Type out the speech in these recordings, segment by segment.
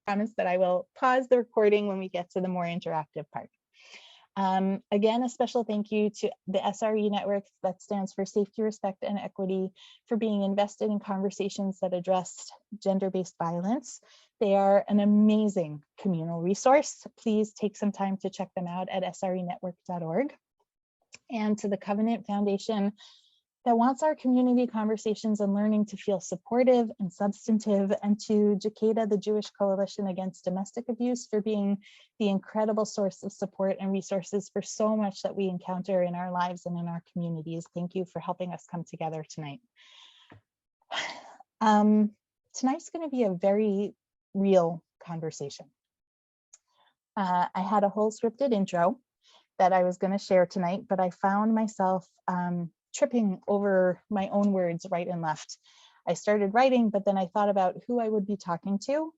promise that I will pause the recording when we get to the more interactive part. Again, a special thank you to the SRE network, that stands for Safety, Respect, and Equity, for being invested in conversations that address gender-based violence. They are an amazing communal resource. Please take some time to check them out at srenetwork.org. And to the Covenant Foundation, that wants our community conversations and learning to feel supportive and substantive, and to Jakeda, the Jewish Coalition Against Domestic Abuse, for being the incredible source of support and resources for so much that we encounter in our lives and in our communities. Thank you for helping us come together tonight. Tonight's going to be a very real conversation. I had a whole scripted intro that I was going to share tonight, but I found myself tripping over my own words right and left. I started writing, but then I thought about who I would be talking to.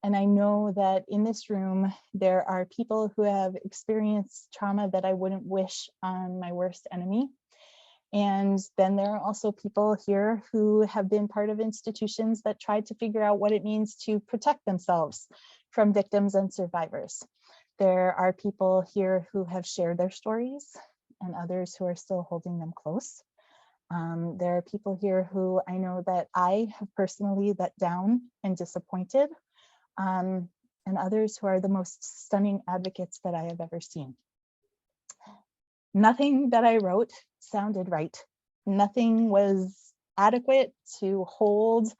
And I know that in this room, there are people who have experienced trauma that I wouldn't wish on my worst enemy. And then there are also people here who have been part of institutions that tried to figure out what it means to protect themselves from victims and survivors. There are people here who have shared their stories, and others who are still holding them close. There are people here who I know that I have personally let down and disappointed, and others who are the most stunning advocates that I have ever seen. Nothing that I wrote sounded right. Nothing was adequate to hold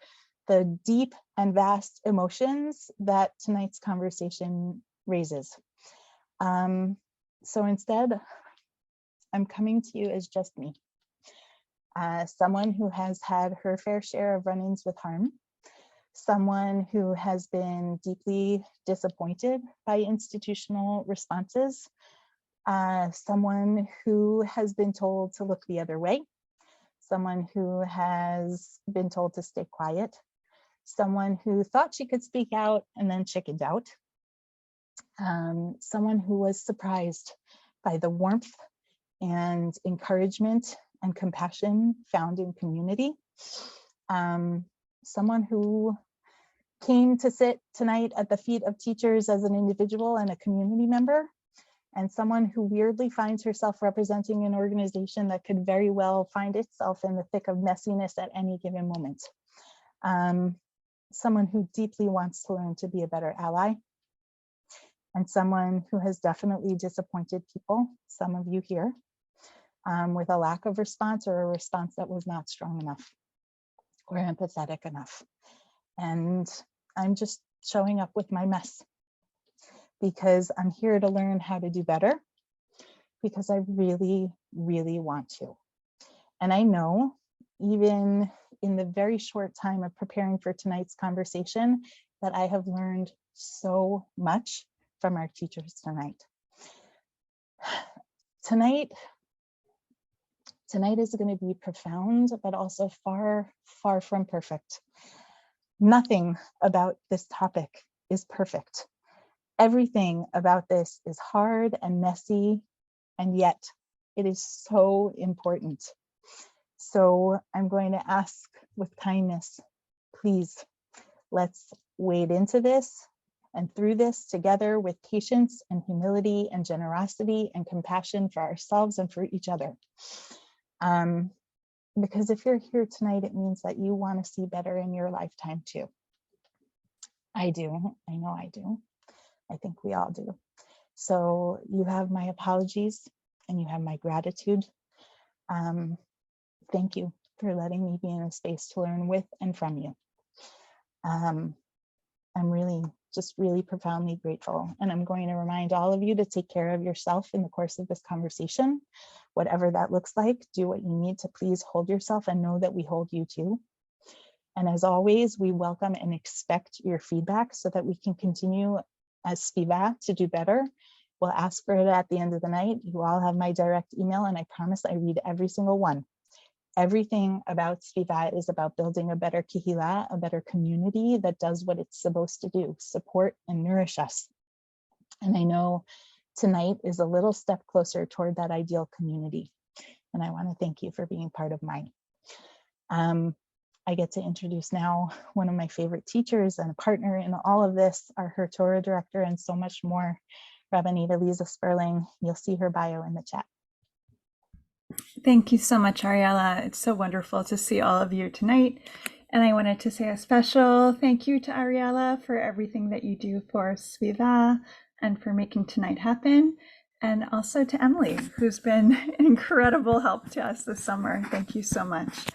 the deep and vast emotions that tonight's conversation raises. So instead, I'm coming to you as just me, someone who has had her fair share of run-ins with harm, someone who has been deeply disappointed by institutional responses, someone who has been told to look the other way, someone who has been told to stay quiet, someone who thought she could speak out and then chickened out, someone who was surprised by the warmth and encouragement and compassion found in community. Someone who came to sit tonight at the feet of teachers as an individual and a community member, and someone who weirdly finds herself representing an organization that could very well find itself in the thick of messiness at any given moment. Someone who deeply wants to learn to be a better ally, and someone who has definitely disappointed people, some of you here, with a lack of response or a response that was not strong enough or empathetic enough. And I'm just showing up with my mess because I'm here to learn how to do better, because I really, really want to. And I know, even in the very short time of preparing for tonight's conversation, that I have learned so much from our teachers tonight. Tonight is going to be profound, but also far, far from perfect. Nothing about this topic is perfect. Everything about this is hard and messy, and yet it is so important. So I'm going to ask with kindness, please, let's wade into this and through this together with patience and humility and generosity and compassion for ourselves and for each other. Because if you're here tonight, it means that you want to see better in your lifetime too. I do. I know I do. I think we all do. So you have my apologies and you have my gratitude. Thank you for letting me be in a space to learn with and from you. I'm really profoundly grateful. And I'm going to remind all of you to take care of yourself in the course of this conversation, whatever that looks like. Do what you need to please hold yourself and know that we hold you too. And as always, we welcome and expect your feedback so that we can continue as SVIVAH to do better. We'll ask for it at the end of the night. You all have my direct email, and I promise I read every single one. Everything about SVIVAH is about building a better kihila, a better community that does what it's supposed to do, support and nourish us. And I know tonight is a little step closer toward that ideal community. And I want to thank you for being part of mine. I get to introduce now one of my favorite teachers and a partner in all of this, our her Torah director, and so much more, Rabbanita Lisa Sperling. You'll see her bio in the chat. Thank you so much, Ariella. It's so wonderful to see all of you tonight. And I wanted to say a special thank you to Ariella for everything that you do for SVIVAH and for making tonight happen. And also to Emily, who's been an incredible help to us this summer. Thank you so much.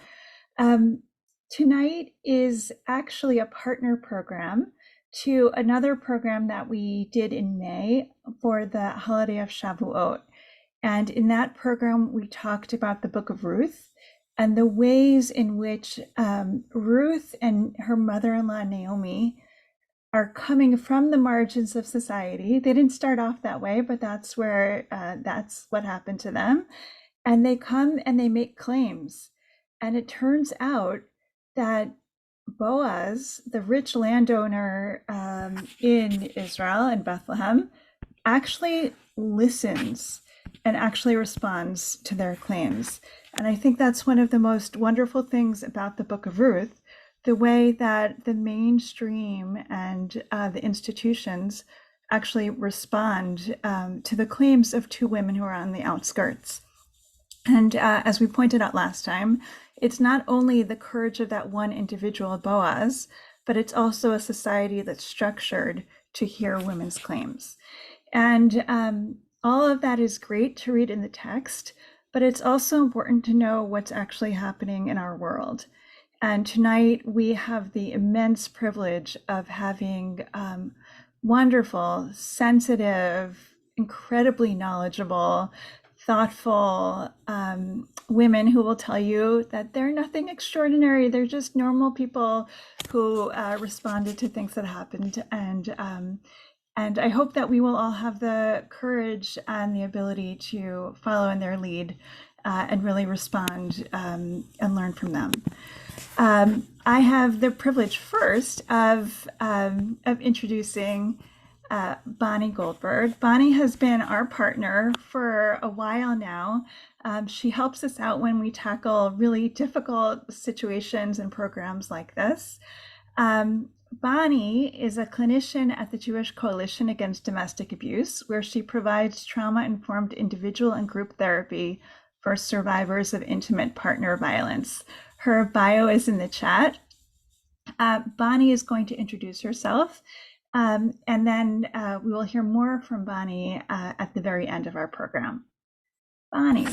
Tonight is actually a partner program to another program that we did in May for the holiday of Shavuot. And in that program, we talked about the book of Ruth and the ways in which Ruth and her mother-in-law, Naomi, are coming from the margins of society. They didn't start off that way, but that's what happened to them. And they come and they make claims. And it turns out that Boaz, the rich landowner in Israel, in Bethlehem, actually listens and actually responds to their claims. And I think that's one of the most wonderful things about the book of Ruth, the way that the mainstream and the institutions actually respond to the claims of two women who are on the outskirts. And as we pointed out last time, it's not only the courage of that one individual, Boaz, but it's also a society that's structured to hear women's claims. And all of that is great to read in the text, but it's also important to know what's actually happening in our world. And tonight we have the immense privilege of having wonderful, sensitive, incredibly knowledgeable, thoughtful women who will tell you that they're nothing extraordinary. They're just normal people who responded to things that happened. And I hope that we will all have the courage and the ability to follow in their lead and really respond and learn from them. I have the privilege first of introducing Bonnie Goldberg. Bonnie has been our partner for a while now. She helps us out when we tackle really difficult situations and programs like this. Bonnie is a clinician at the Jewish Coalition Against Domestic Abuse, where she provides trauma-informed individual and group therapy for survivors of intimate partner violence. Her bio is in the chat. Bonnie is going to introduce herself, and then we will hear more from Bonnie at the very end of our program. Bonnie.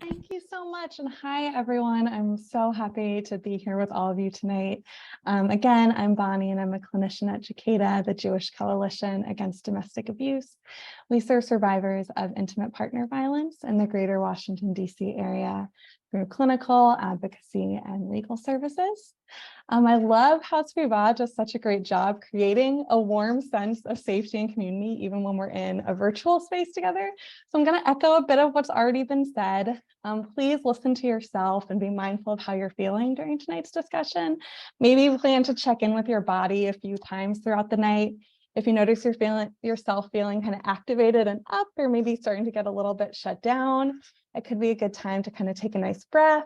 Thank you so much. And hi, everyone. I'm so happy to be here with all of you tonight. Again, I'm Bonnie, and I'm a clinician at JCADA, the Jewish Coalition Against Domestic Abuse. We serve survivors of intimate partner violence in the greater Washington, D.C. area through clinical, advocacy, and legal services. I love how SVIVAH does such a great job creating a warm sense of safety and community, even when we're in a virtual space together. So I'm going to echo a bit of what's already been said. Please listen to yourself and be mindful of how you're feeling during tonight's discussion. Maybe plan to check in with your body a few times throughout the night. If you notice yourself feeling kind of activated and up, or maybe starting to get a little bit shut down, it could be a good time to kind of take a nice breath,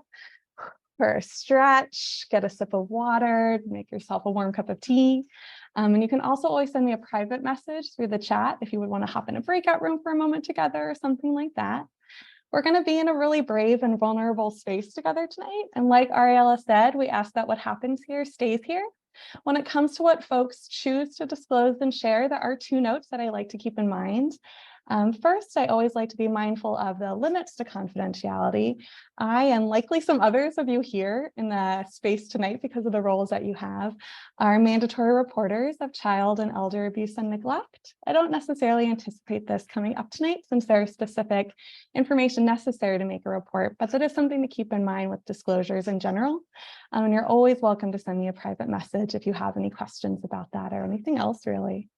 for a stretch, get a sip of water, make yourself a warm cup of tea. And you can also always send me a private message through the chat if you would want to hop in a breakout room for a moment together or something like that. We're going to be in a really brave and vulnerable space together tonight. And like Ariella said, we ask that what happens here stays here. When it comes to what folks choose to disclose and share, there are two notes that I like to keep in mind. First, I always like to be mindful of the limits to confidentiality. I, and likely some others of you here in the space tonight, because of the roles that you have, are mandatory reporters of child and elder abuse and neglect. I don't necessarily anticipate this coming up tonight since there is specific information necessary to make a report, but that is something to keep in mind with disclosures in general. And you're always welcome to send me a private message if you have any questions about that or anything else, really.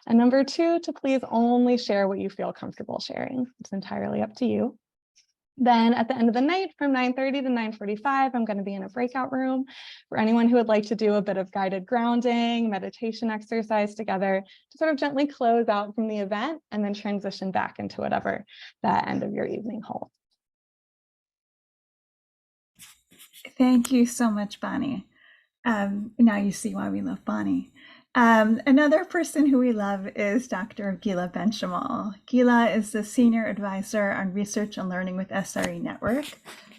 And number two, to please only share what you feel comfortable sharing. It's entirely up to you. Then at the end of the night from 9:30 to 9:45, I'm going to be in a breakout room for anyone who would like to do a bit of guided grounding, meditation exercise together to sort of gently close out from the event and then transition back into whatever the end of your evening holds. Thank you so much, Bonnie. Now you see why we love Bonnie. Another person who we love is Dr. Guila Benchimol. Guila is the Senior Advisor on Research and Learning with SRE Network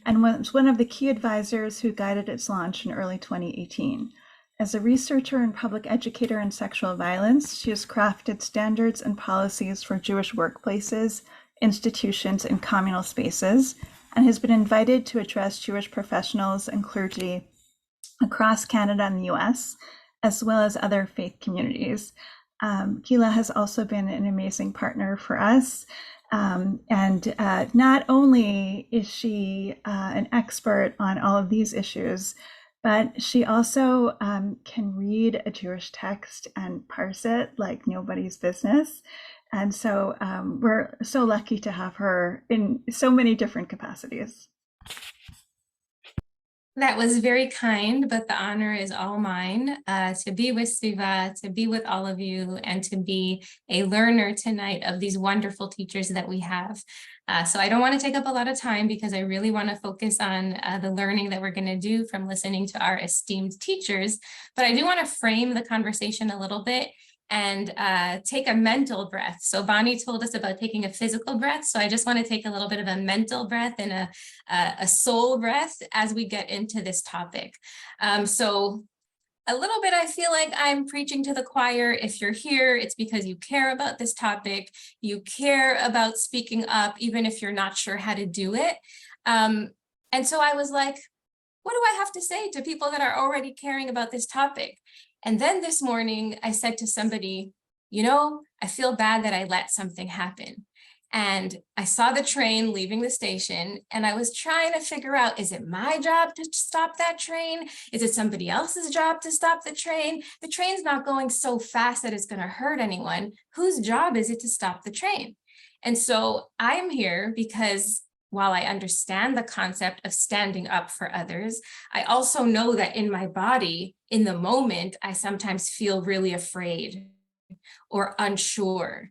and was one of the key advisors who guided its launch in early 2018. As a researcher and public educator in sexual violence, she has crafted standards and policies for Jewish workplaces, institutions, and communal spaces, and has been invited to address Jewish professionals and clergy across Canada and the US, as well as other faith communities. Guila has also been an amazing partner for us. Not only is she an expert on all of these issues, but she also can read a Jewish text and parse it like nobody's business. And so we're so lucky to have her in so many different capacities. That was very kind, but the honor is all mine to be with SVIVAH, to be with all of you, and to be a learner tonight of these wonderful teachers that we have. So I don't want to take up a lot of time because I really want to focus on the learning that we're going to do from listening to our esteemed teachers. But I do want to frame the conversation a little bit and take a mental breath. So Bonnie told us about taking a physical breath. So I just want to take a little bit of a mental breath and a soul breath as we get into this topic. So a little bit, I feel like I'm preaching to the choir. If you're here, it's because you care about this topic. You care about speaking up, even if you're not sure how to do it. And so I was like, what do I have to say to people that are already caring about this topic? And then this morning, I said to somebody, you know, I feel bad that I let something happen. And I saw the train leaving the station, and I was trying to figure out, is it my job to stop that train? Is it somebody else's job to stop the train? The train's not going so fast that it's going to hurt anyone. Whose job is it to stop the train? And so I'm here because while I understand the concept of standing up for others, I also know that in my body, in the moment, I sometimes feel really afraid or unsure.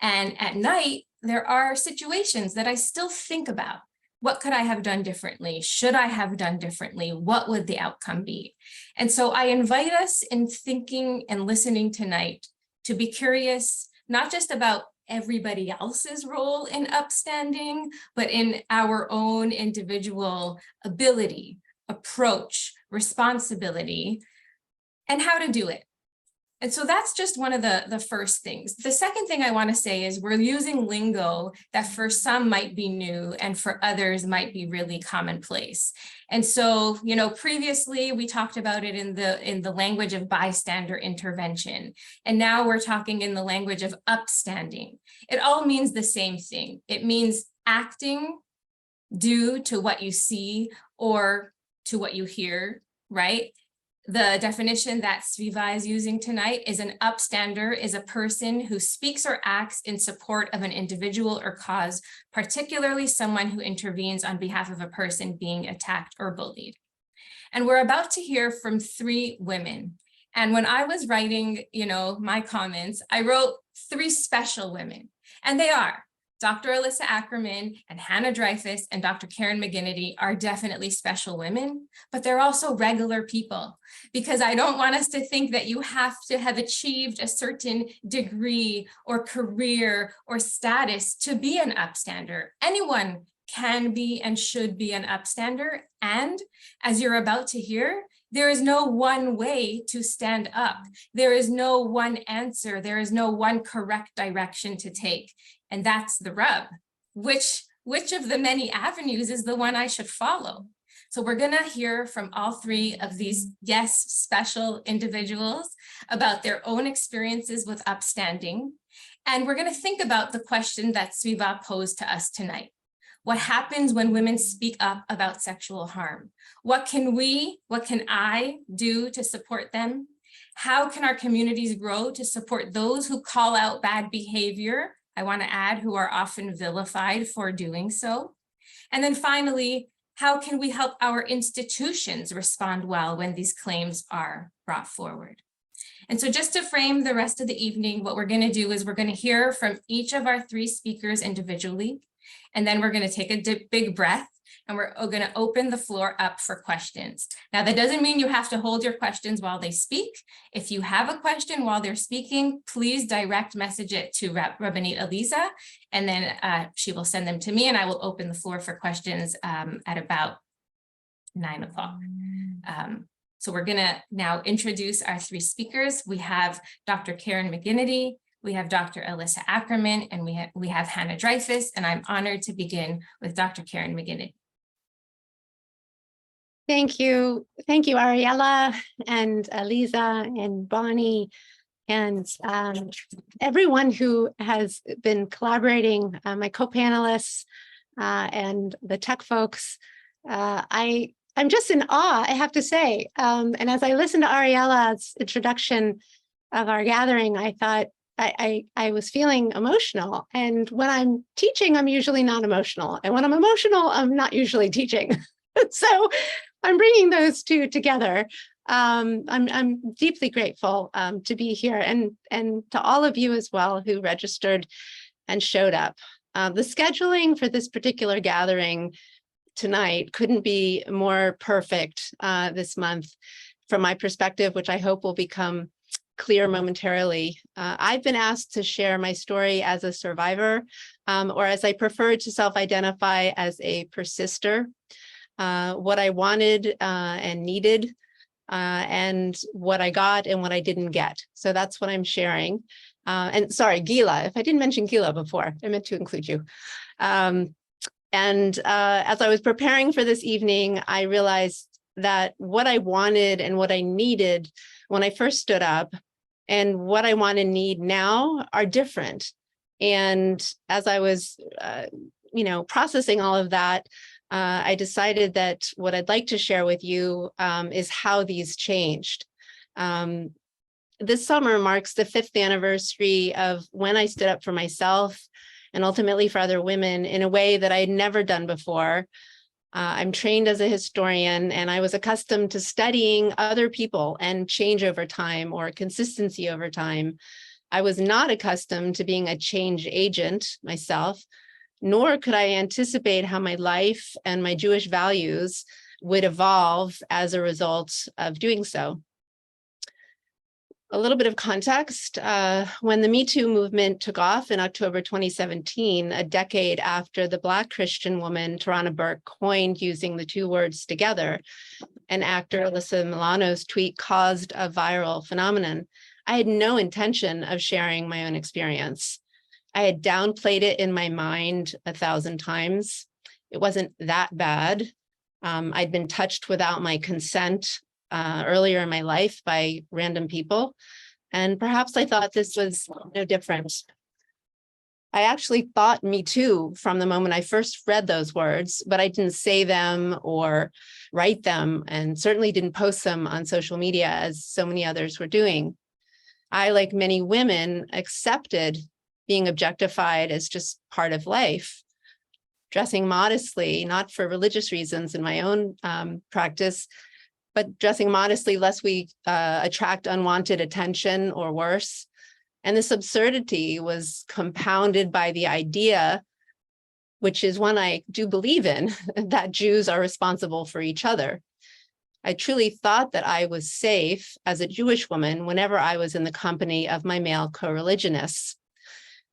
And at night, there are situations that I still think about. What could I have done differently? Should I have done differently? What would the outcome be? And so I invite us in thinking and listening tonight to be curious, not just about everybody else's role in upstanding, but in our own individual ability, approach, responsibility, and how to do it. And so that's just one of the first things. The second thing I want to say is we're using lingo that for some might be new and for others might be really commonplace. And so, you know, previously we talked about it in the language of bystander intervention. And now we're talking in the language of upstanding. It all means the same thing. It means acting due to what you see or to what you hear, right? The definition that SVIVAH is using tonight is an upstander is a person who speaks or acts in support of an individual or cause, particularly someone who intervenes on behalf of a person being attacked or bullied. And we're about to hear from 3 women. And when I was writing, you know, my comments, I wrote 3 special women, and they are Dr. Alissa Ackerman and Hannah Dreyfus and Dr. Keren McGinity are definitely special women, but they're also regular people, because I don't want us to think that you have to have achieved a certain degree or career or status to be an upstander. Anyone can be and should be an upstander. And as you're about to hear, there is no one way to stand up. There is no one answer. There is no one correct direction to take. And that's the rub. Which of the many avenues is the one I should follow? So we're gonna hear from all 3 of these, yes, special individuals about their own experiences with upstanding. And we're gonna think about the question that SVIVAH posed to us tonight. What happens when women speak up about sexual harm? What can I do to support them? How can our communities grow to support those who call out bad behavior? I want to add, who are often vilified for doing so. And then finally, how can we help our institutions respond well when these claims are brought forward? And so just to frame the rest of the evening, what we're going to do is we're going to hear from each of our 3 speakers individually. And then we're going to take a big breath, and we're going to open the floor up for questions. Now, that doesn't mean you have to hold your questions while they speak. If you have a question while they're speaking, please direct message it to Rabbanit Alissa, and then she will send them to me, and I will open the floor for questions at about 9 o'clock. So we're going to now introduce our 3 speakers. We have Dr. Keren McGinity, we have Dr. Alissa Ackerman, and we have Hannah Dreyfus, and I'm honored to begin with Dr. Keren McGinity. Thank you, Ariella and Alissa and Bonnie and everyone who has been collaborating, my co-panelists and the tech folks. I'm just in awe, I have to say. And as I listened to Ariella's introduction of our gathering, I thought I was feeling emotional. And when I'm teaching, I'm usually not emotional. And when I'm emotional, I'm not usually teaching. So I'm bringing those two together. I'm deeply grateful to be here, and to all of you as well who registered and showed up. The scheduling for this particular gathering tonight couldn't be more perfect this month from my perspective, which I hope will become clear momentarily. I've been asked to share my story as a survivor, or as I prefer to self-identify, as a persister. What I wanted and needed, and what I got and what I didn't get. So that's what I'm sharing. And sorry, Guila, if I didn't mention Guila before, I meant to include you. And as I was preparing for this evening, I realized that what I wanted and what I needed when I first stood up and what I want and need now are different. And as I was, processing all of that, I decided that what I'd like to share with you is how these changed. This summer marks the 5th anniversary of when I stood up for myself and ultimately for other women in a way that I had never done before. I'm trained as a historian, and I was accustomed to studying other people and change over time or consistency over time. I was not accustomed to being a change agent myself, nor could I anticipate how my life and my Jewish values would evolve as a result of doing so. A little bit of context, when the Me Too movement took off in October 2017, a decade after the Black Christian woman Tarana Burke coined using the 2 words together, and actor Alyssa Milano's tweet caused a viral phenomenon, I had no intention of sharing my own experience. I had downplayed it in my mind 1,000 times. It wasn't that bad. I'd been touched without my consent earlier in my life by random people, and perhaps I thought this was no different. I actually thought Me Too from the moment I first read those words, but I didn't say them or write them, and certainly didn't post them on social media as so many others were doing. I, like many women, accepted being objectified as just part of life, dressing modestly, not for religious reasons in my own practice, but dressing modestly lest we attract unwanted attention or worse. And this absurdity was compounded by the idea, which is one I do believe in, that Jews are responsible for each other. I truly thought that I was safe as a Jewish woman whenever I was in the company of my male co-religionists.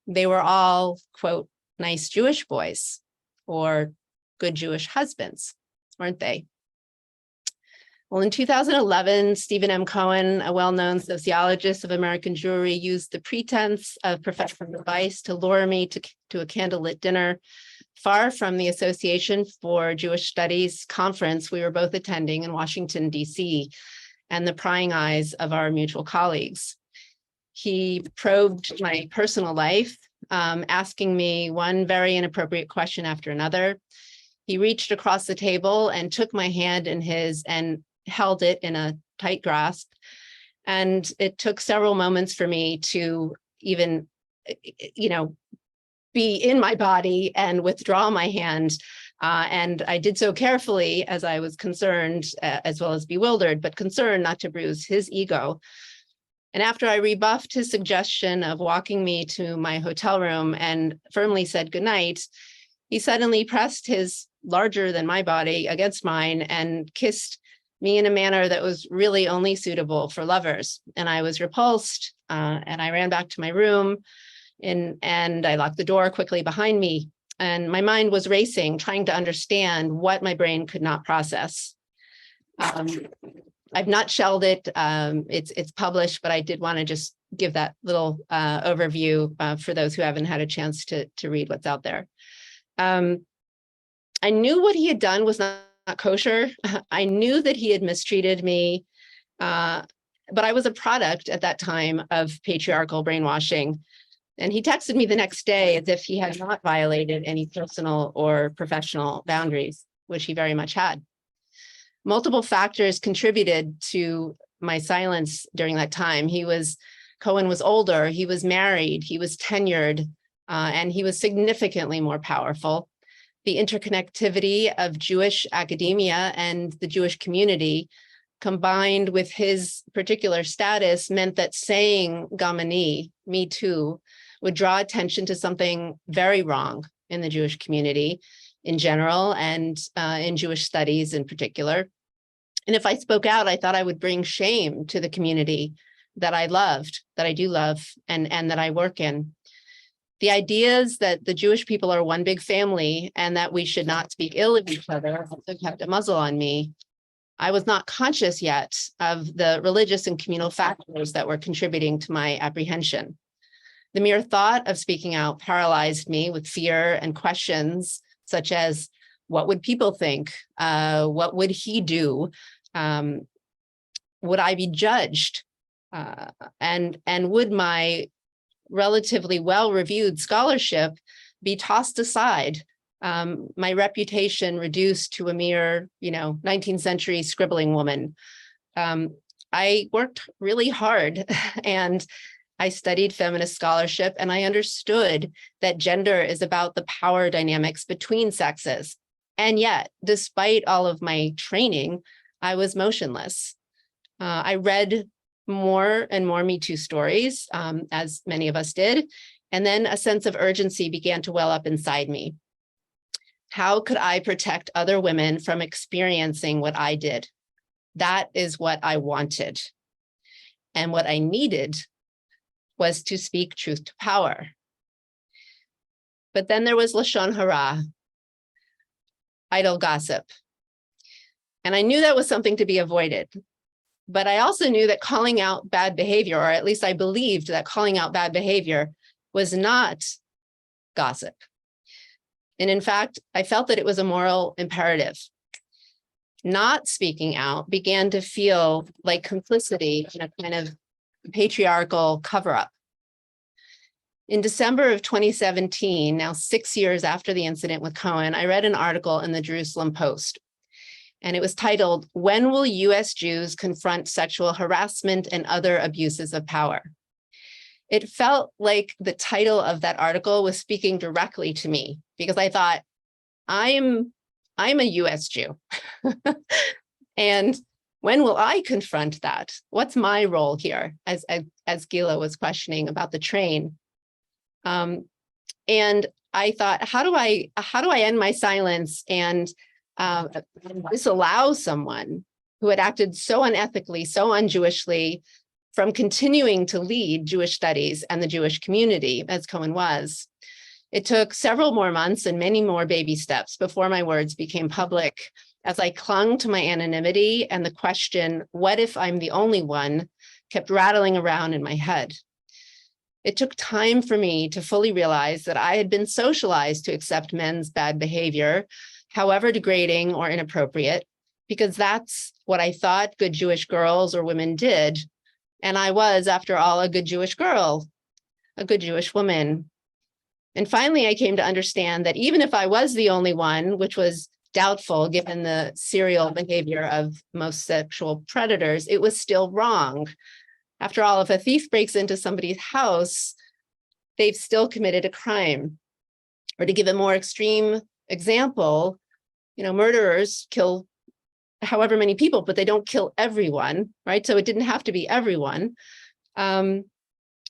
They were all, quote, nice Jewish boys or good Jewish husbands, weren't they? Well, in 2011, Stephen M. Cohen, a well-known sociologist of American Jewry, used the pretense of professional advice to lure me to a candlelit dinner far from the Association for Jewish Studies conference we were both attending in Washington, D.C., and the prying eyes of our mutual colleagues. He probed my personal life, asking me one very inappropriate question after another. He reached across the table and took my hand in his and held it in a tight grasp. And it took several moments for me to even, be in my body and withdraw my hand. And I did so carefully as I was concerned, as well as bewildered, but concerned not to bruise his ego. And after I rebuffed his suggestion of walking me to my hotel room and firmly said goodnight, he suddenly pressed his larger than my body against mine and kissed me in a manner that was really only suitable for lovers. And I was repulsed, and I ran back to my room and I locked the door quickly behind me. And my mind was racing, trying to understand what my brain could not process. I've not shelled it. It's published, but I did want to just give that little overview for those who haven't had a chance to read what's out there. I knew what he had done was not kosher. I knew that he had mistreated me, but I was a product at that time of patriarchal brainwashing. And he texted me the next day as if he had not violated any personal or professional boundaries, which he very much had. Multiple factors contributed to my silence during that time. Cohen was older, he was married, he was tenured, and he was significantly more powerful. The interconnectivity of Jewish academia and the Jewish community, combined with his particular status, meant that saying Gamani, me too, would draw attention to something very wrong in the Jewish community in general and in Jewish studies in particular. And if I spoke out, I thought I would bring shame to the community that I loved, that I do love, and that I work in. The ideas that the Jewish people are one big family and that we should not speak ill of each other also kept a muzzle on me. I was not conscious yet of the religious and communal factors that were contributing to my apprehension. The mere thought of speaking out paralyzed me with fear and questions such as, what would people think? What would he do? Would I be judged? And would my relatively well-reviewed scholarship be tossed aside? My reputation reduced to a mere, 19th century scribbling woman. I worked really hard and I studied feminist scholarship, and I understood that gender is about the power dynamics between sexes. And yet, despite all of my training, I was motionless. I read more and more Me Too stories, as many of us did, and then a sense of urgency began to well up inside me. How could I protect other women from experiencing what I did? That is what I wanted. And what I needed was to speak truth to power. But then there was Lashon Hara, idle gossip. And I knew that was something to be avoided. But I also knew that calling out bad behavior, or at least I believed that calling out bad behavior was not gossip. And in fact, I felt that it was a moral imperative. Not speaking out began to feel like complicity in a kind of patriarchal cover-up. In December of 2017, now 6 years after the incident with Cohen, I read an article in the Jerusalem Post, and it was titled, "When Will U.S. Jews Confront Sexual Harassment and Other Abuses of Power?" It felt like the title of that article was speaking directly to me, because I thought, I'm a U.S. Jew. And when will I confront that? What's my role here? As Guila was questioning about the train. And I thought, how do I end my silence and disallow someone who had acted so unethically, so un-Jewishly, from continuing to lead Jewish studies and the Jewish community, as Cohen was? It took several more months and many more baby steps before my words became public, as I clung to my anonymity, and the question, what if I'm the only one, kept rattling around in my head. It took time for me to fully realize that I had been socialized to accept men's bad behavior, however degrading or inappropriate, because that's what I thought good Jewish girls or women did. And I was, after all, a good Jewish girl, a good Jewish woman. And finally, I came to understand that even if I was the only one, which was doubtful given the serial behavior of most sexual predators, it was still wrong. After all, if a thief breaks into somebody's house, they've still committed a crime. Or to give a more extreme example, murderers kill however many people, but they don't kill everyone, right? So it didn't have to be everyone. But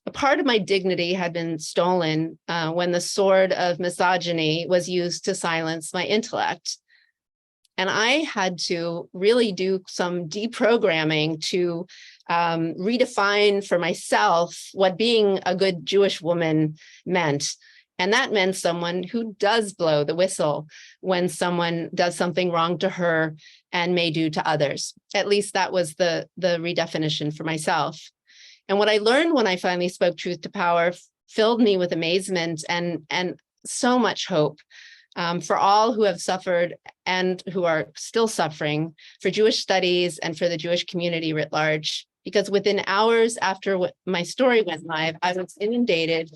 A part of my dignity had been stolen when the sword of misogyny was used to silence my intellect. And I had to really do some deprogramming to redefine for myself what being a good Jewish woman meant. And that meant someone who does blow the whistle when someone does something wrong to her and may do to others. At least that was the redefinition for myself. And what I learned when I finally spoke truth to power filled me with amazement and so much hope for all who have suffered and who are still suffering, for Jewish studies and for the Jewish community writ large. Because within hours after my story went live, I was inundated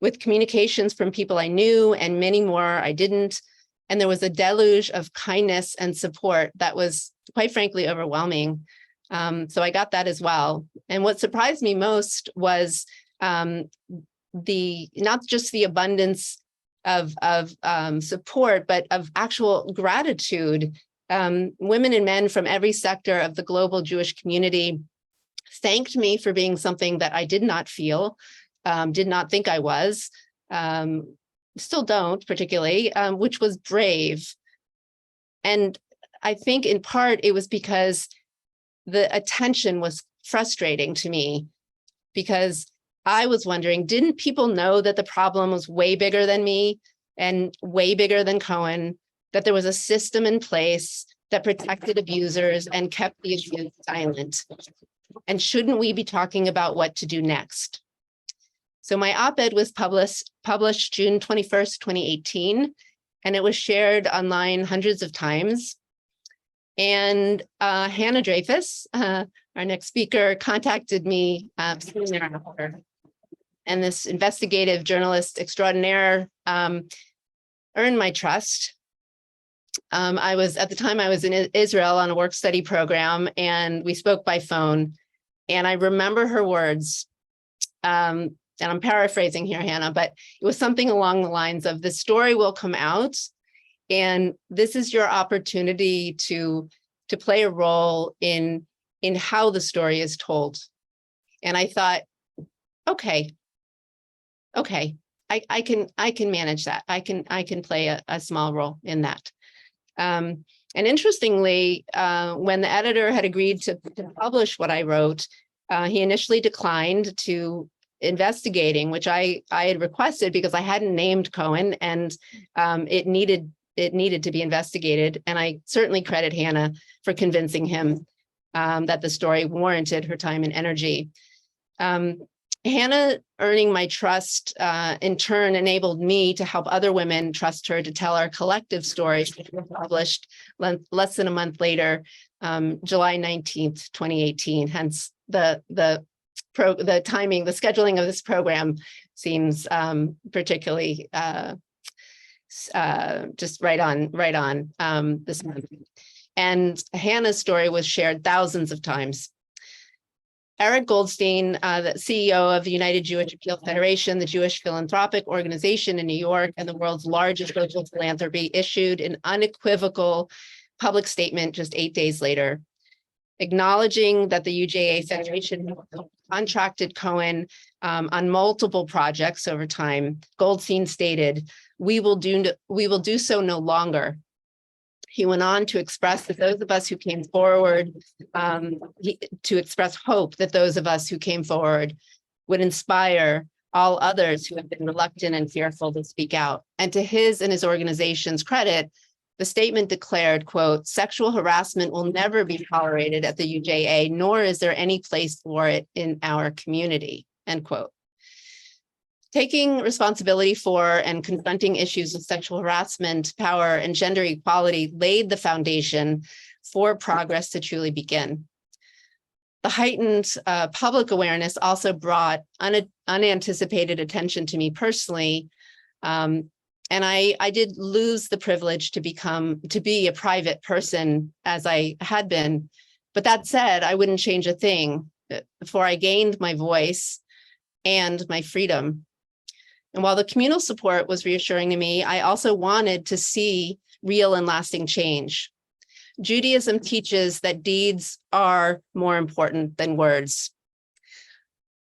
with communications from people I knew and many more I didn't. And there was a deluge of kindness and support that was, quite frankly, overwhelming. So I got that as well. And what surprised me most was not just the abundance of support, but of actual gratitude. Women and men from every sector of the global Jewish community thanked me for being something that I did not feel, did not think I was, still don't particularly, which was brave. And I think in part it was because the attention was frustrating to me, because I was wondering, didn't people know that the problem was way bigger than me and way bigger than Cohen, that there was a system in place that protected abusers and kept the abused silent? And shouldn't we be talking about what to do next? So my op-ed was published June 21st, 2018, and it was shared online hundreds of times. And Hannah Dreyfus, our next speaker, contacted me soon thereafter. And this investigative journalist extraordinaire earned my trust. At the time I was in Israel on a work study program, and we spoke by phone. And I remember her words, and I'm paraphrasing here, Hannah, but it was something along the lines of, the story will come out, and this is your opportunity to play a role in how the story is told. And I thought, okay, I can manage that. I can play a small role in that. And interestingly, when the editor had agreed to publish what I wrote, he initially declined to investigating, which I had requested because I hadn't named Cohen, and it needed to be investigated. And I certainly credit Hannah for convincing him that the story warranted her time and energy. Hannah earning my trust in turn enabled me to help other women trust her to tell our collective stories, which were published less than a month later, July 19th, 2018. Hence the timing, the scheduling of this program seems particularly just right on this month. And Hannah's story was shared thousands of times. Eric Goldstein, the CEO of the United Jewish Appeal Federation, the Jewish Philanthropic Organization in New York, and the world's largest social philanthropy, issued an unequivocal public statement just 8 days later, acknowledging that the UJA Federation contracted Cohen on multiple projects over time. Goldstein stated, "We will do so no longer." He went on to express that those of us who came forward, to express hope that those of us who came forward would inspire all others who have been reluctant and fearful to speak out. And to his and his organization's credit, the statement declared, quote, "Sexual harassment will never be tolerated at the UJA, nor is there any place for it in our community," end quote. Taking responsibility for and confronting issues of sexual harassment, power, and gender equality laid the foundation for progress to truly begin. The heightened public awareness also brought unanticipated attention to me personally. And I did lose the privilege to be a private person as I had been. But that said, I wouldn't change a thing before I gained my voice and my freedom. And while the communal support was reassuring to me, I also wanted to see real and lasting change. Judaism teaches that deeds are more important than words.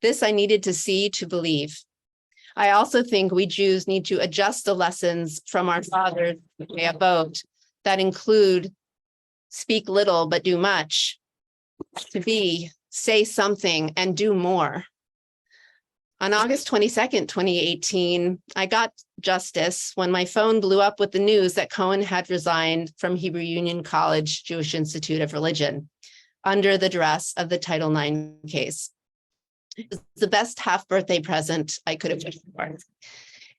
This I needed to see to believe. I also think we Jews need to adjust the lessons from our fathers above that include speak little but do much, to be, say something and do more. On August 22nd, 2018, I got justice when my phone blew up with the news that Cohen had resigned from Hebrew Union College Jewish Institute of Religion under the duress of the Title IX case. It was the best half-birthday present I could have wished for.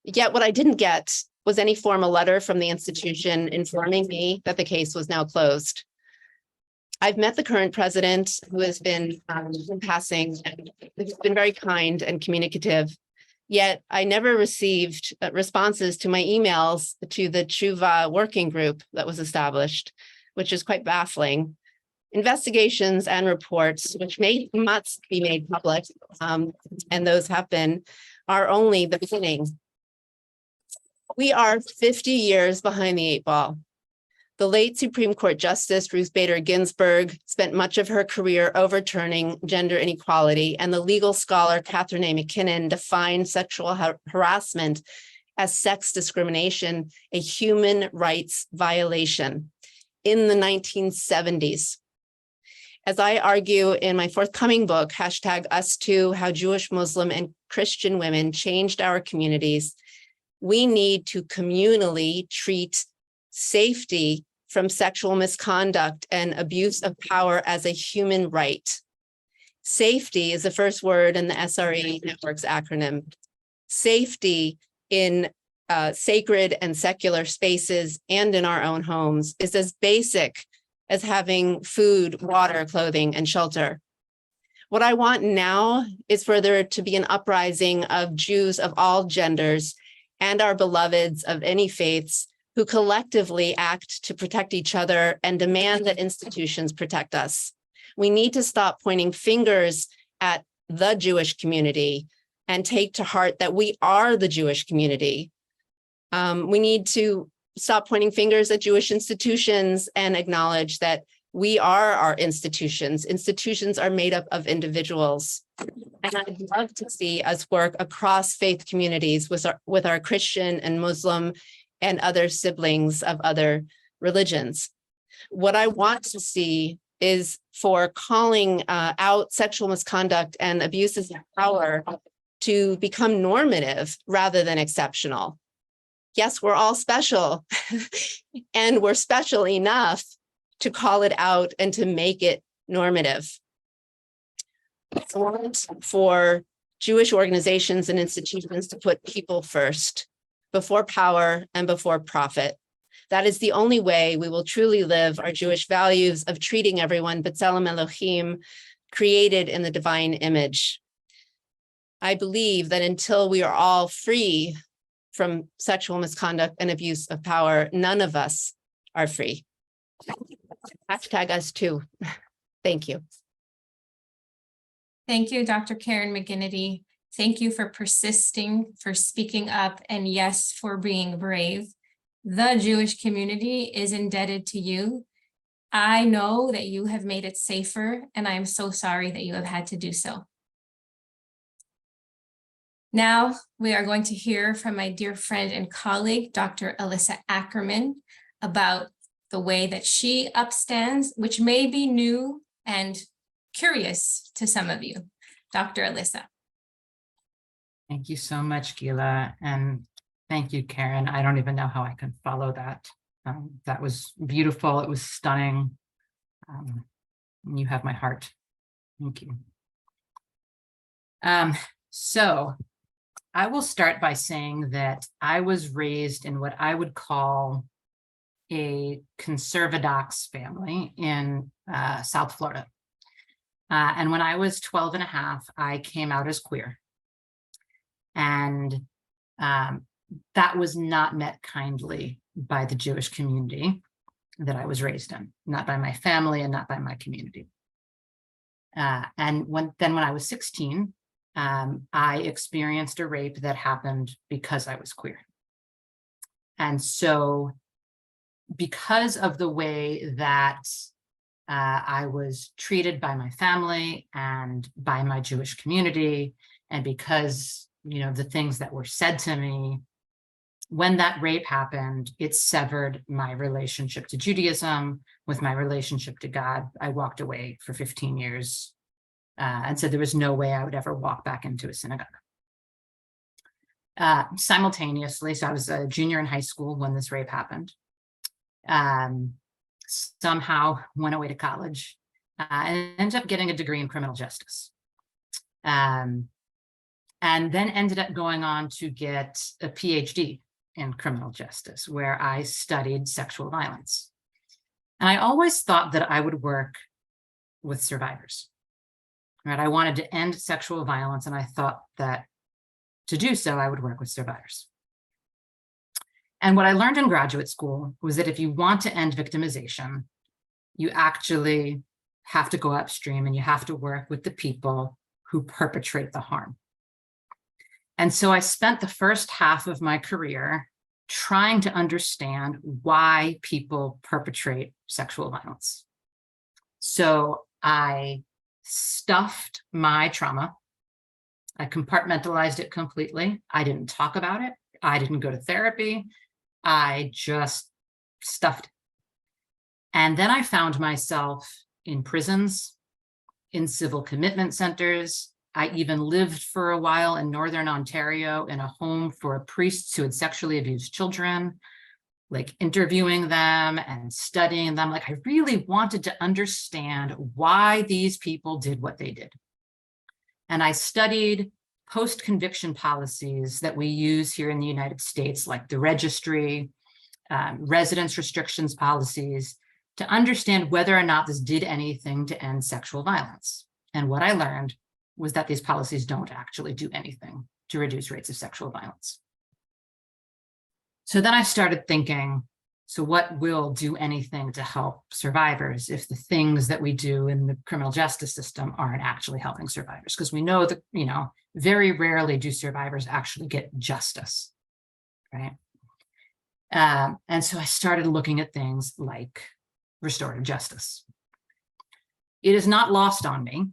Yet what I didn't get was any formal letter from the institution informing me that the case was now closed. I've met the current president, who has been in passing, and has been very kind and communicative. Yet I never received responses to my emails to the SVIVAH working group that was established, which is quite baffling. Investigations and reports, which must be made public, and those have been, are only the beginning. We are 50 years behind the 8 ball. The late Supreme Court Justice Ruth Bader Ginsburg spent much of her career overturning gender inequality, and the legal scholar Catherine A. McKinnon defined sexual harassment as sex discrimination, a human rights violation in the 1970s. As I argue in my forthcoming book, #US2, How Jewish, Muslim, and Christian Women Changed Our Communities, we need to communally treat safety from sexual misconduct and abuse of power as a human right. Safety is the first word in the SRE Network's acronym. Safety in sacred and secular spaces and in our own homes is as basic as having food, water, clothing, and shelter. What I want now is for there to be an uprising of Jews of all genders and our beloveds of any faiths who collectively act to protect each other and demand that institutions protect us. We need to stop pointing fingers at the Jewish community and take to heart that we are the Jewish community. We need to stop pointing fingers at Jewish institutions and acknowledge that we are our institutions. Institutions are made up of individuals. And I'd love to see us work across faith communities with our Christian and Muslim and other siblings of other religions. What I want to see is for calling out sexual misconduct and abuses of power to become normative rather than exceptional. Yes, we're all special, and we're special enough to call it out and to make it normative. I want for Jewish organizations and institutions to put people first, before power and before profit. That is the only way we will truly live our Jewish values of treating everyone B'Tselem Elohim, created in the divine image. I believe that until we are all free from sexual misconduct and abuse of power, none of us are free. #US2. Thank you. Thank you, Dr. Keren McGinity. Thank you for persisting, for speaking up, and yes, for being brave. The Jewish community is indebted to you. I know that you have made it safer, and I am so sorry that you have had to do so. Now, we are going to hear from my dear friend and colleague, Dr. Alissa Ackerman, about the way that she upstands, which may be new and curious to some of you. Dr. Alissa. Thank you so much, Guila, and thank you, Keren. I don't even know how I can follow that. That was beautiful. It was stunning. You have my heart. Thank you. So I will start by saying that I was raised in what I would call a conservadox family in South Florida. And when I was 12 and a half, I came out as queer. And that was not met kindly by the Jewish community that I was raised in, not by my family and not by my community. And when I was 16, I experienced a rape that happened because I was queer. And so because of the way that I was treated by my family and by my Jewish community. And because, the things that were said to me, when that rape happened, it severed my relationship to Judaism with my relationship to God. I walked away for 15 years and said there was no way I would ever walk back into a synagogue. Simultaneously, so I was a junior in high school when this rape happened. Somehow went away to college and ended up getting a degree in criminal justice. And then ended up going on to get a PhD in criminal justice, where I studied sexual violence. And I always thought that I would work with survivors. Right? I wanted to end sexual violence, and I thought that to do so, I would work with survivors. And what I learned in graduate school was that if you want to end victimization, you actually have to go upstream and you have to work with the people who perpetrate the harm. And so I spent the first half of my career trying to understand why people perpetrate sexual violence. So I stuffed my trauma. I compartmentalized it completely. I didn't talk about it. I didn't go to therapy. I just stuffed it. And then I found myself in prisons, in civil commitment centers. I even lived for a while in Northern Ontario in a home for priests who had sexually abused children, like interviewing them and studying them. Like I really wanted to understand why these people did what they did. And I studied post-conviction policies that we use here in the United States, like the registry, residence restrictions policies, to understand whether or not this did anything to end sexual violence. And what I learned was that these policies don't actually do anything to reduce rates of sexual violence. So then I started thinking, so what will do anything to help survivors if the things that we do in the criminal justice system aren't actually helping survivors? Because we know that, very rarely do survivors actually get justice, right? And so I started looking at things like restorative justice. It is not lost on me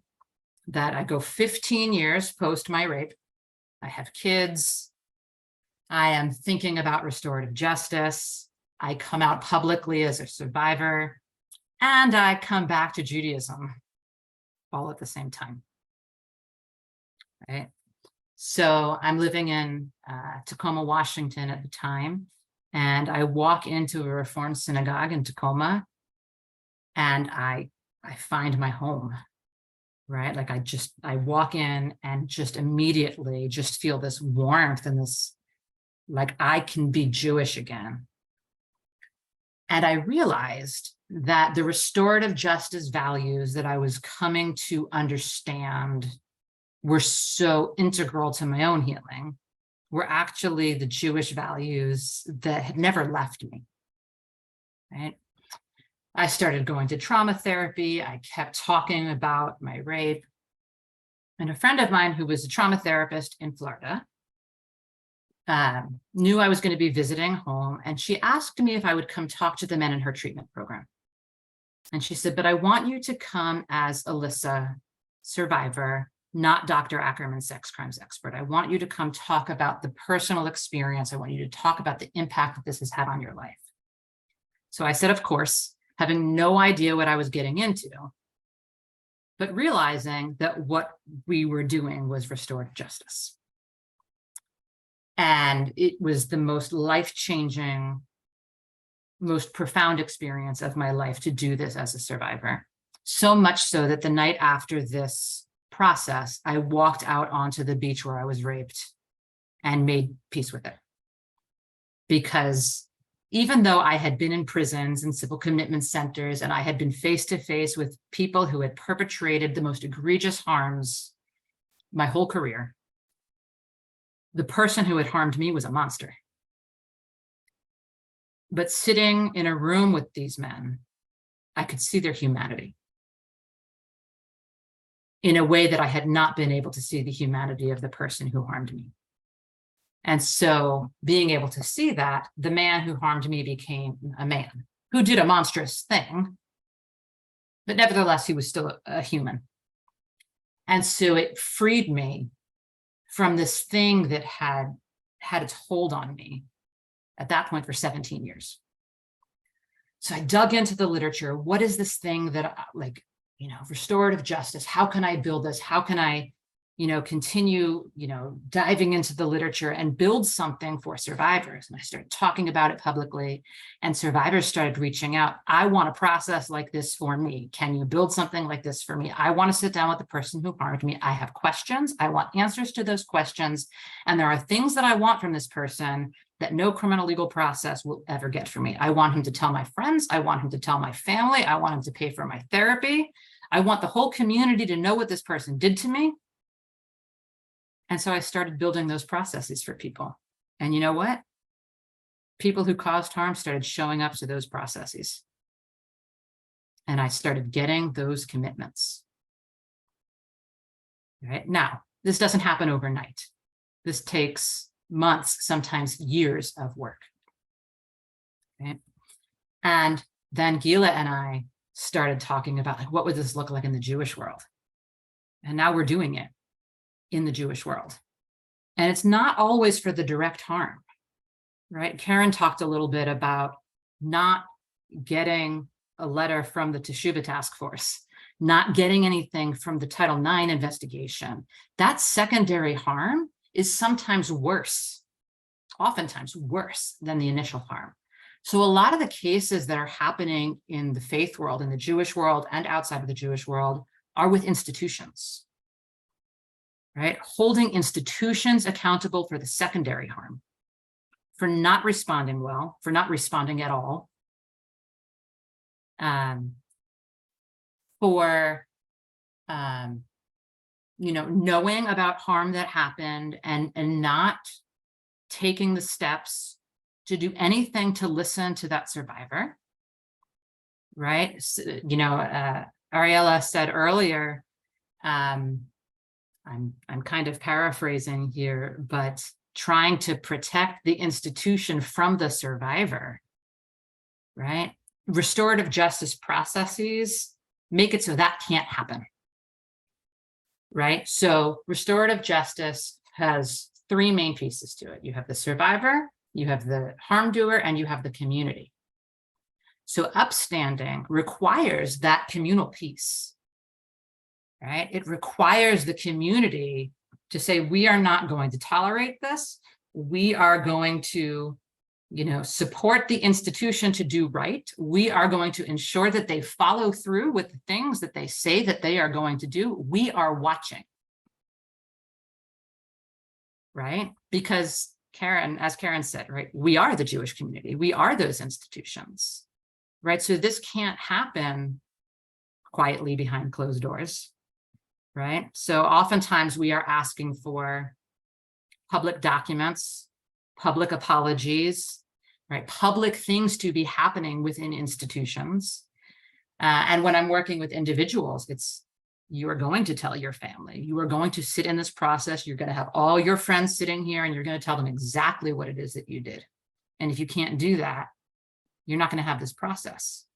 that I go 15 years post my rape. I have kids. I am thinking about restorative justice. I come out publicly as a survivor, and I come back to Judaism all at the same time, right? So I'm living in Tacoma, Washington at the time, and I walk into a Reform synagogue in Tacoma, and I find my home, right? Like I walk in and just immediately just feel this warmth and this, like I can be Jewish again. And I realized that the restorative justice values that I was coming to understand were so integral to my own healing were actually the Jewish values that had never left me, right? I started going to trauma therapy. I kept talking about my rape. And a friend of mine who was a trauma therapist in Florida knew I was going to be visiting home, and she asked me if I would come talk to the men in her treatment program. And she said, but I want you to come as Alissa, survivor, not Dr. Ackerman, sex crimes expert. I want you to come talk about the personal experience. I want you to talk about the impact that this has had on your life. So I said, of course, having no idea what I was getting into, but realizing that what we were doing was restorative justice. And it was the most life-changing, most profound experience of my life to do this as a survivor. So much so that the night after this process, I walked out onto the beach where I was raped and made peace with it. Because even though I had been in prisons and civil commitment centers, and I had been face to face with people who had perpetrated the most egregious harms my whole career, the person who had harmed me was a monster. But sitting in a room with these men, I could see their humanity in a way that I had not been able to see the humanity of the person who harmed me. And so being able to see that, the man who harmed me became a man who did a monstrous thing, but nevertheless, he was still a human. And so it freed me from this thing that had its hold on me at that point for 17 years. So I dug into the literature. What is this thing that, restorative justice? How can I build this? How can I, continue, diving into the literature and build something for survivors? And I started talking about it publicly, and survivors started reaching out. I want a process like this for me. Can you build something like this for me? I want to sit down with the person who harmed me. I have questions. I want answers to those questions. And there are things that I want from this person that no criminal legal process will ever get for me. I want him to tell my friends. I want him to tell my family. I want him to pay for my therapy. I want the whole community to know what this person did to me. And so I started building those processes for people. And you know what? People who caused harm started showing up to those processes. And I started getting those commitments. Right? Now, this doesn't happen overnight. This takes months, sometimes years of work. Okay? And then Guila and I started talking about, like, what would this look like in the Jewish world? And now we're doing it in the Jewish world. And it's not always for the direct harm, right? Keren talked a little bit about not getting a letter from the Teshuvah task force, not getting anything from the Title IX investigation. That secondary harm is sometimes worse, oftentimes worse than the initial harm. So a lot of the cases that are happening in the faith world, in the Jewish world and outside of the Jewish world, are with institutions, right? Holding institutions accountable for the secondary harm, for not responding well, for not responding at all, for knowing about harm that happened and not taking the steps to do anything to listen to that survivor, right? So, Ariella said earlier, I'm kind of paraphrasing here, but trying to protect the institution from the survivor, right? Restorative justice processes make it so that can't happen, right? So restorative justice has three main pieces to it. You have the survivor, you have the harm doer, and you have the community. So upstanding requires that communal piece, right? It requires the community to say, we are not going to tolerate this. We are going to, support the institution to do right. We are going to ensure that they follow through with the things that they say that they are going to do. We are watching, right? Because as Keren said, right, we are the Jewish community. We are those institutions, right? So this can't happen quietly behind closed doors, right? So oftentimes we are asking for public documents, public apologies, right? Public things to be happening within institutions. And when I'm working with individuals, you are going to tell your family, you are going to sit in this process, you're going to have all your friends sitting here and you're going to tell them exactly what it is that you did. And if you can't do that, you're not going to have this process.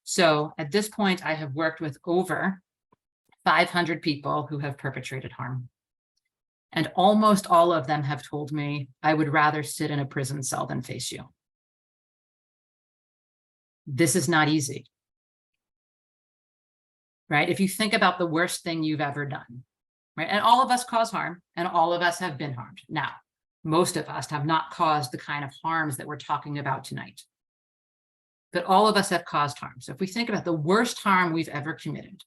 So at this point, I have worked with over 500 people who have perpetrated harm. And almost all of them have told me, I would rather sit in a prison cell than face you. This is not easy, right? If you think about the worst thing you've ever done, right? And all of us cause harm, and all of us have been harmed. Now, most of us have not caused the kind of harms that we're talking about tonight, but all of us have caused harm. So if we think about the worst harm we've ever committed,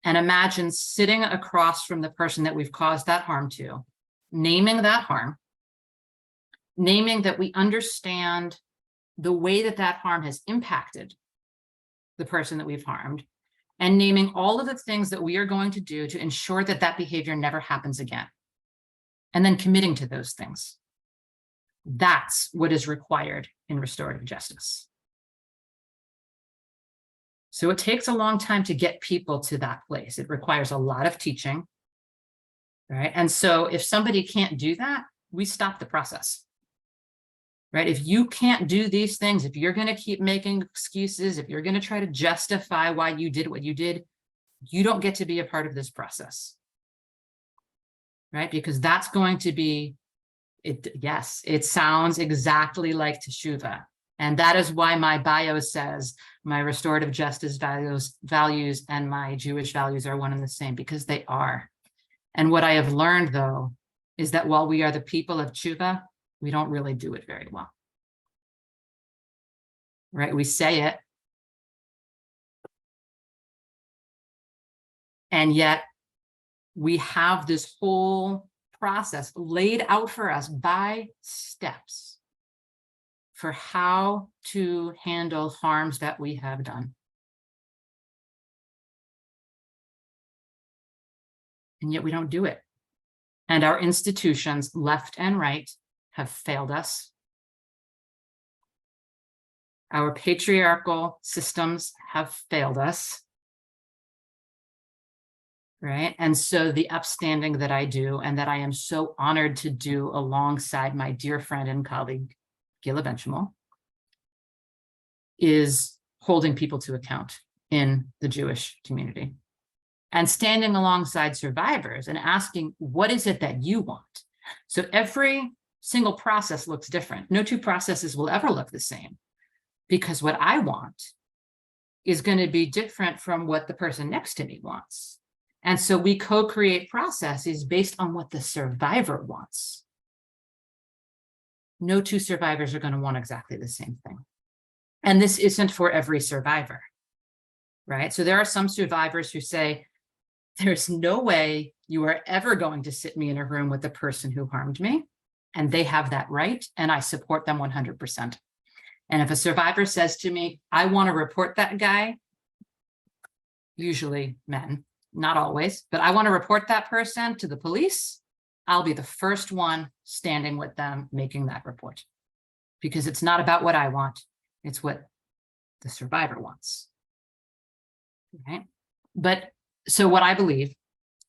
and imagine sitting across from the person that we've caused that harm to, naming that harm, naming that we understand the way that that harm has impacted the person that we've harmed, and naming all of the things that we are going to do to ensure that that behavior never happens again, and then committing to those things. That's what is required in restorative justice. So it takes a long time to get people to that place. It requires a lot of teaching, right? And so if somebody can't do that, we stop the process. right? If you can't do these things, if you're going to keep making excuses, if you're going to try to justify why you did what you did, you don't get to be a part of this process, right? Because that's going to be, yes, it sounds exactly like teshuva. And that is why my bio says my restorative justice values and my Jewish values are one and the same, because they are. And what I have learned, though, is that while we are the people of tshuva, we don't really do it very well. Right? We say it. And yet we have this whole process laid out for us by steps for how to handle harms that we have done. And yet we don't do it. And our institutions, left and right, have failed us. Our patriarchal systems have failed us. Right? And so the upstanding that I do, and that I am so honored to do alongside my dear friend and colleague, Guila Benchimol, is holding people to account in the Jewish community and standing alongside survivors and asking, what is it that you want? So every single process looks different. No two processes will ever look the same, because what I want is going to be different from what the person next to me wants. And so we co-create processes based on what the survivor wants. No two survivors are going to want exactly the same thing. And this isn't for every survivor, right? So there are some survivors who say, there's no way you are ever going to sit me in a room with the person who harmed me. And they have that right. And I support them 100%. And if a survivor says to me, I want to report that guy, usually men, not always, but I want to report that person to the police, I'll be the first one standing with them making that report, because it's not about what I want. It's what the survivor wants. Right? But so what I believe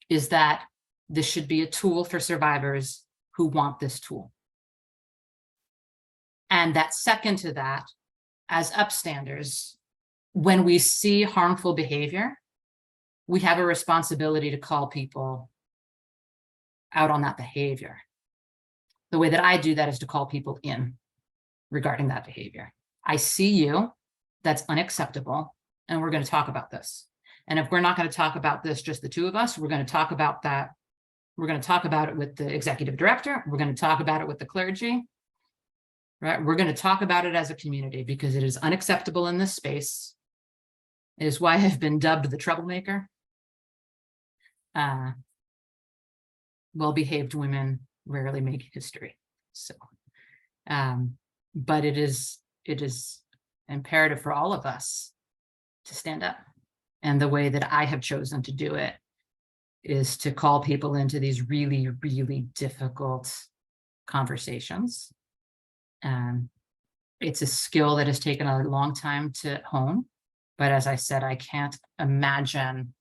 is that this should be a tool for survivors who want this tool. And that second to that, as upstanders, when we see harmful behavior, we have a responsibility to call people out on that behavior. The way that I do that is to call people in regarding that behavior. I see you, that's unacceptable, and we're going to talk about this. And if we're not going to talk about this, just the two of us, we're going to talk about that. We're going to talk about it with the executive director. We're going to talk about it with the clergy. Right? We're going to talk about it as a community, because it is unacceptable in this space. It is why I've been dubbed the troublemaker. Well-behaved women rarely make history. So, but it is imperative for all of us to stand up. And the way that I have chosen to do it is to call people into these really, really difficult conversations. It's a skill that has taken a long time to hone. But as I said, I can't imagine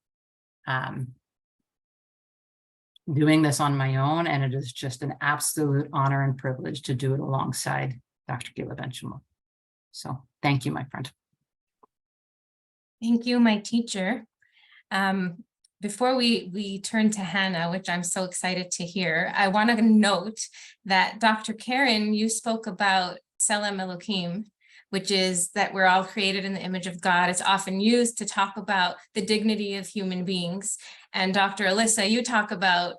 doing this on my own. And it is just an absolute honor and privilege to do it alongside Dr. Guila Benchimol. So thank you, my friend. Thank you, my teacher. Before we turn to Hannah, which I'm so excited to hear, I want to note that Dr. Keren, you spoke about Tselem Elokim, which is that we're all created in the image of God. It's often used to talk about the dignity of human beings. And Dr. Alissa, you talk about